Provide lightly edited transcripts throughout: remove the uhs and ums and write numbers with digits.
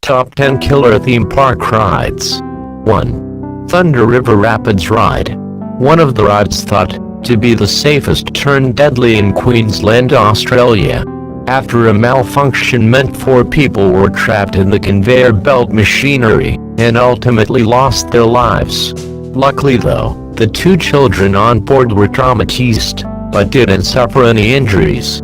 Top 10 Killer Theme Park Rides. 1. Thunder River Rapids Ride. One of the rides thought to be the safest turned deadly in Queensland, Australia. After a malfunction meant 4 people were trapped in the conveyor belt machinery and ultimately lost their lives. Luckily though, the 2 children on board were traumatized, but didn't suffer any injuries.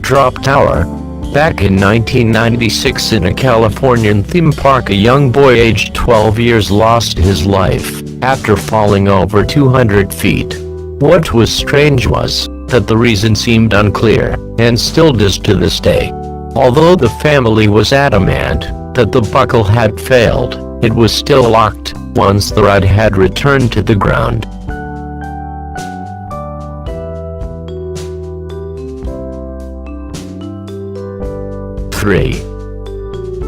Drop Tower. Back in 1996 in a Californian theme park, a young boy aged 12 years lost his life after falling over 200 feet. What was strange was that the reason seemed unclear, and still does to this day. Although the family was adamant that the buckle had failed, it was still locked once the ride had returned to the ground. 3.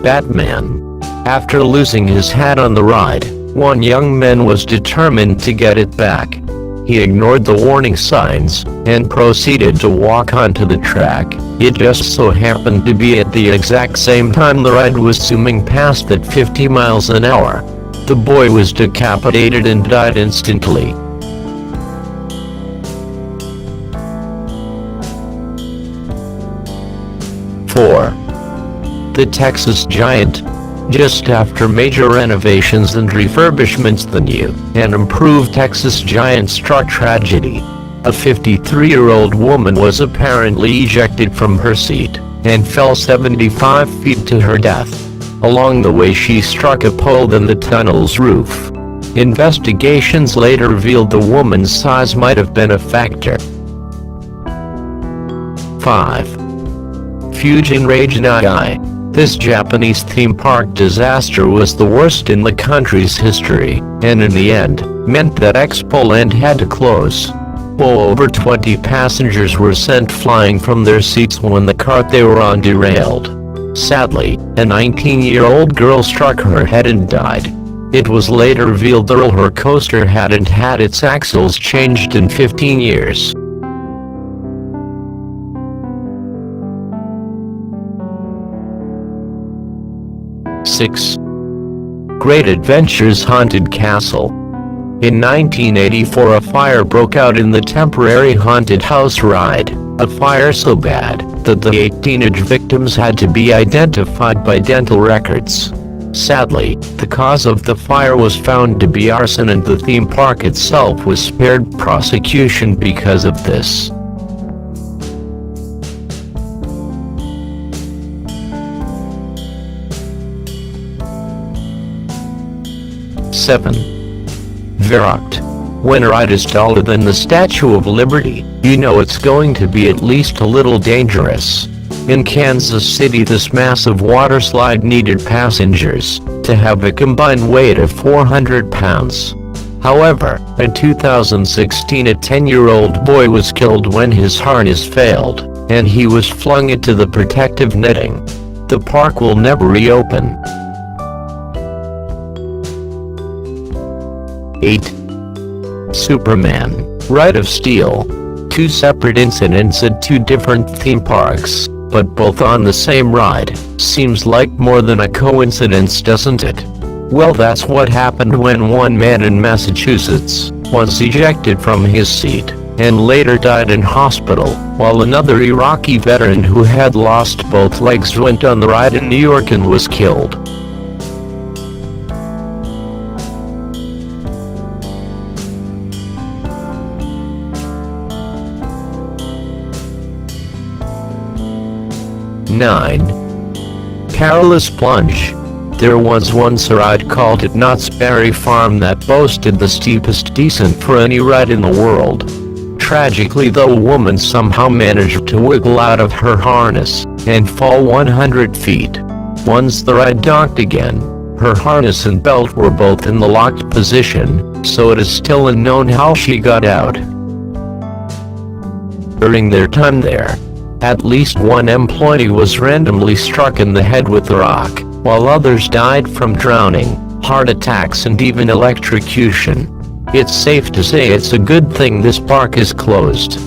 Batman. After losing his hat on the ride, one young man was determined to get it back. He ignored the warning signs and proceeded to walk onto the track. It just so happened to be at the exact same time the ride was zooming past at 50 miles an hour. The boy was decapitated and died instantly. 4. The Texas Giant. Just after major renovations and refurbishments, the new and improved Texas Giant struck tragedy. A 53-year-old woman was apparently ejected from her seat and fell 75 feet to her death. Along the way she struck a pole in the tunnel's roof. Investigations later revealed the woman's size might have been a factor. 5. Enraged. This Japanese theme park disaster was the worst in the country's history, and in the end, meant that Expoland had to close. Over 20 passengers were sent flying from their seats when the cart they were on derailed. Sadly, a 19-year-old girl struck her head and died. It was later revealed that her coaster hadn't had its axles changed in 15 years. 6. Great Adventures Haunted Castle. In 1984 a fire broke out in the temporary haunted house ride, a fire so bad that the 8 teenage victims had to be identified by dental records. Sadly, the cause of the fire was found to be arson, and the theme park itself was spared prosecution because of this. 7. Viaduct. When a ride is taller than the Statue of Liberty, you know it's going to be at least a little dangerous. In Kansas City, this massive water slide needed passengers to have a combined weight of 400 pounds. However, in 2016 a 10-year-old boy was killed when his harness failed, and he was flung into the protective netting. The park will never reopen. 8. Superman. Ride of Steel. 2 separate incidents at 2 different theme parks, but both on the same ride. Seems like more than a coincidence, doesn't it? Well, that's what happened when one man in Massachusetts was ejected from his seat and later died in hospital, while another Iraqi veteran who had lost both legs went on the ride in New York and was killed. 9. Perilous Plunge. There was once a ride called at Knott's Berry Farm that boasted the steepest descent for any ride in the world. Tragically though, a woman somehow managed to wiggle out of her harness and fall 100 feet. Once the ride docked again, her harness and belt were both in the locked position, so it is still unknown how she got out. During their time there, At least one employee was randomly struck in the head with a rock, while others died from drowning, heart attacks and even electrocution. It's safe to say it's a good thing this park is closed.